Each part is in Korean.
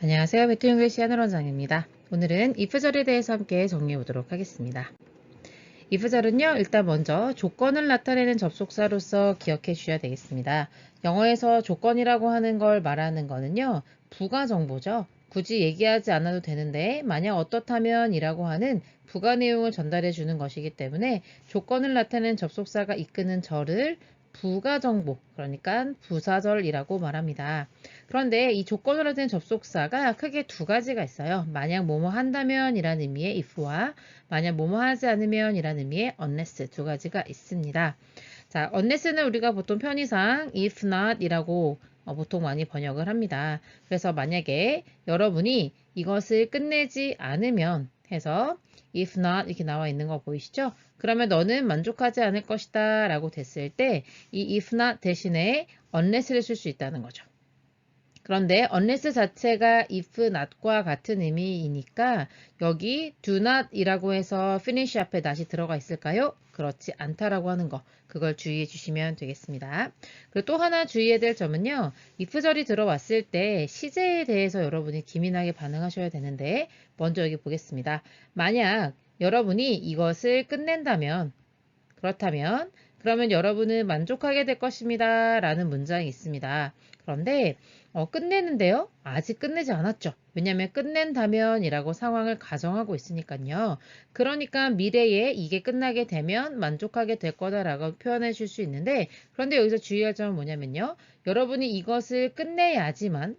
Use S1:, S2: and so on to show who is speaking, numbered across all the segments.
S1: 안녕하세요. 배트잉글리시 한원장입니다. 오늘은 if절에 대해서 함께 정리해 보도록 하겠습니다. if절은요, 일단 먼저 조건을 나타내는 접속사로서 기억해 주셔야 되겠습니다. 영어에서 조건이라고 하는 걸 말하는 거는요, 부가 정보죠. 굳이 얘기하지 않아도 되는데 만약 어떻다면 이라고 하는 부가 내용을 전달해 주는 것이기 때문에 조건을 나타내는 접속사가 이끄는 절을 부가 정보, 그러니까 부사절이라고 말합니다. 그런데 이 조건으로 된 접속사가 크게 두 가지가 있어요. 만약 뭐뭐 한다면 이라는 의미의 if와 만약 뭐뭐 하지 않으면 이라는 의미의 unless 두 가지가 있습니다. 자, unless는 우리가 보통 편의상 if not 이라고 보통 많이 번역을 합니다. 그래서 만약에 여러분이 이것을 끝내지 않으면 해서 if not 이렇게 나와 있는 거 보이시죠? 그러면 너는 만족하지 않을 것이다 라고 됐을 때 이 if not 대신에 unless를 쓸 수 있다는 거죠. 그런데 unless 자체가 if not과 같은 의미이니까 여기 do not 이라고 해서 finish 앞에 not이 들어가 있을까요? 그렇지 않다라고 하는 거, 그걸 주의해 주시면 되겠습니다. 그리고 또 하나 주의해야 될 점은요, if절이 들어왔을 때 시제에 대해서 여러분이 기민하게 반응하셔야 되는데, 먼저 여기 보겠습니다. 만약 여러분이 이것을 끝낸다면, 그렇다면 그러면 여러분은 만족하게 될 것입니다 라는 문장이 있습니다. 그런데 끝내는데요, 아직 끝내지 않았죠. 왜냐하면 끝낸다면 이라고 상황을 가정하고 있으니까요. 그러니까 미래에 이게 끝나게 되면 만족하게 될 거다라고 표현해 줄 수 있는데, 그런데 여기서 주의할 점은 뭐냐면요, 여러분이 이것을 끝내야지만,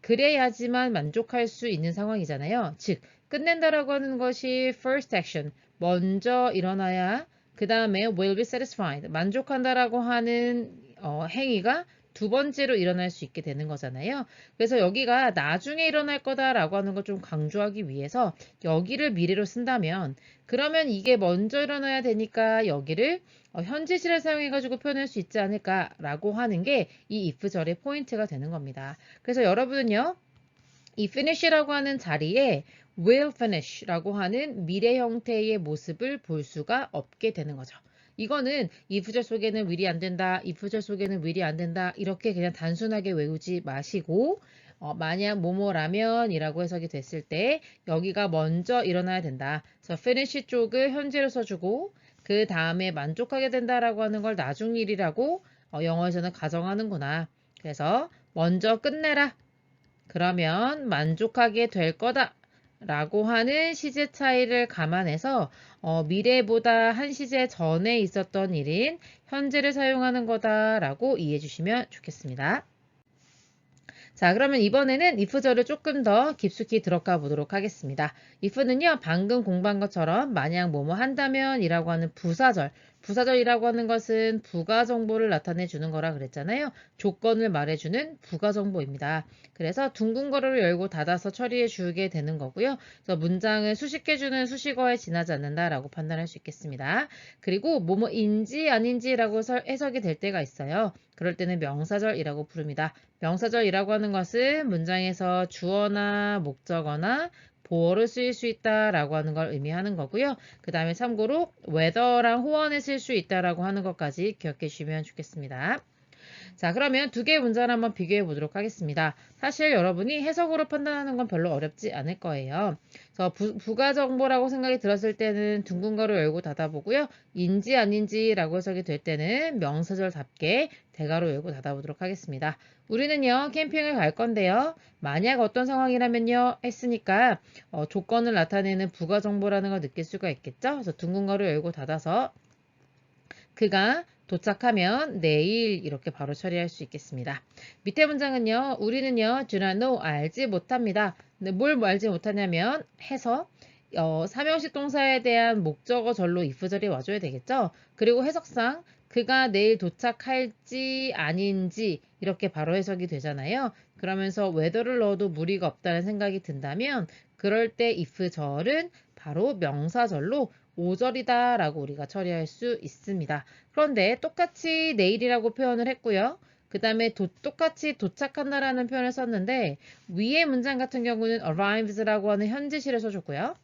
S1: 그래야지만 만족할 수 있는 상황이잖아요. 즉 끝낸다라고 하는 것이 first action, 먼저 일어나야 그 다음에 will be satisfied, 만족한다라고 하는 행위가 두 번째로 일어날 수 있게 되는 거잖아요. 그래서 여기가 나중에 일어날 거다라고 하는 걸 좀 강조하기 위해서 여기를 미래로 쓴다면, 그러면 이게 먼저 일어나야 되니까 여기를 현재 시를 사용해가지고 표현할 수 있지 않을까라고 하는 게 이 if절의 포인트가 되는 겁니다. 그래서 여러분은요, 이 finish라고 하는 자리에 will finish라고 하는 미래 형태의 모습을 볼 수가 없게 되는 거죠. 이거는 if절 속에는 will이 안 된다, if절 속에는 will이 안 된다, 이렇게 그냥 단순하게 외우지 마시고, 만약 뭐뭐라면 이라고 해석이 됐을 때 여기가 먼저 일어나야 된다. 그래서 finish 쪽을 현재로 써주고 그 다음에 만족하게 된다라고 하는 걸 나중 일이라고 영어에서는 가정하는구나. 그래서 먼저 끝내라, 그러면 만족하게 될 거다 라고 하는 시제 차이를 감안해서 미래보다 한 시제 전에 있었던 일인 현재를 사용하는 거다 라고 이해해 주시면 좋겠습니다. 자, 그러면 이번에는 if절을 조금 더 깊숙이 들어가 보도록 하겠습니다. if는요, 방금 공부한 것처럼 만약 뭐뭐 한다면 이라고 하는 부사절, 부사절이라고 하는 것은 부가 정보를 나타내 주는 거라 그랬잖아요. 조건을 말해주는 부가 정보입니다. 그래서 둥근 괄호를 열고 닫아서 처리해 주게 되는 거고요. 그래서 문장을 수식해 주는 수식어에 지나지 않는다라고 판단할 수 있겠습니다. 그리고 뭐뭐인지 아닌지라고 해석이 될 때가 있어요. 그럴 때는 명사절이라고 부릅니다. 명사절이라고 하는 것은 문장에서 주어나 목적어나 보어를 쓰일 수 있다라고 하는 걸 의미하는 거고요. 그 다음에 참고로 whether랑 호언에 쓸 수 있다라고 하는 것까지 기억해 주시면 좋겠습니다. 자, 그러면 두 개의 문장을 한번 비교해 보도록 하겠습니다. 사실 여러분이 해석으로 판단하는 건 별로 어렵지 않을 거예요. 그래서 부가 정보라고 생각이 들었을 때는 둥근 괄호 열고 닫아보고요. 인지 아닌지라고 해석이 될 때는 명사절답게 대괄호 열고 닫아보도록 하겠습니다. 우리는요, 캠핑을 갈 건데요. 만약 어떤 상황이라면요 했으니까 조건을 나타내는 부가 정보라는 걸 느낄 수가 있겠죠. 그래서 둥근 괄호 열고 닫아서 그가 도착하면 내일 이렇게 바로 처리할 수 있겠습니다. 밑에 문장은요, 우리는요, do not know, 알지 못합니다. 근데 뭘 알지 못하냐면 해서 삼형식 동사에 대한 목적어절로 if절이 와줘야 되겠죠. 그리고 해석상 그가 내일 도착할지 아닌지 이렇게 바로 해석이 되잖아요. 그러면서 whether를 넣어도 무리가 없다는 생각이 든다면 그럴 때 if절은 바로 명사절로 5절이다 라고 우리가 처리할 수 있습니다. 그런데 똑같이 내일이라고 표현을 했고요. 그 다음에 똑같이 도착한다라는 표현을 썼는데 위의 문장 같은 경우는 arrives라고 하는 현재시를 써줬고요.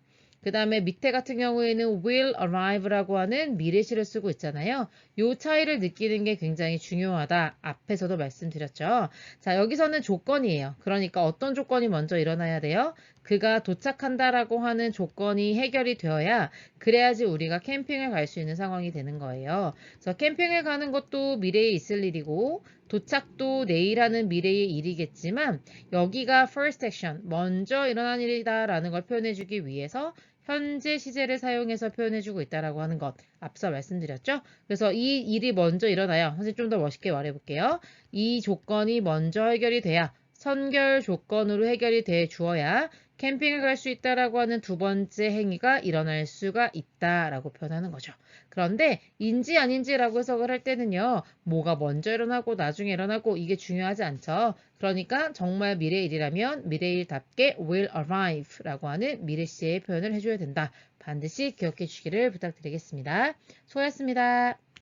S1: 그 다음에 밑에 같은 경우에는 will arrive라고 하는 미래시를 쓰고 있잖아요. 요 차이를 느끼는 게 굉장히 중요하다. 앞에서도 말씀드렸죠. 자, 여기서는 조건이에요. 그러니까 어떤 조건이 먼저 일어나야 돼요? 그가 도착한다라고 하는 조건이 해결이 되어야 그래야지 우리가 캠핑을 갈 수 있는 상황이 되는 거예요. 그래서 캠핑을 가는 것도 미래에 있을 일이고 도착도 내일 하는 미래의 일이겠지만 여기가 first action, 먼저 일어난 일이다라는 걸 표현해주기 위해서 현재 시제를 사용해서 표현해주고 있다라고 하는 것 앞서 말씀드렸죠. 그래서 이 일이 먼저 일어나요. 선생님 좀 더 멋있게 말해볼게요. 이 조건이 먼저 해결이 돼야 선결 조건으로 해결이 돼 주어야 캠핑을 갈 수 있다라고 하는 두 번째 행위가 일어날 수가 있다라고 표현하는 거죠. 그런데 인지 아닌지라고 해석을 할 때는요. 뭐가 먼저 일어나고 나중에 일어나고 이게 중요하지 않죠. 그러니까 정말 미래의 일이라면 미래의 일답게 will arrive라고 하는 미래시의 표현을 해줘야 된다. 반드시 기억해 주시기를 부탁드리겠습니다. 수고하셨습니다.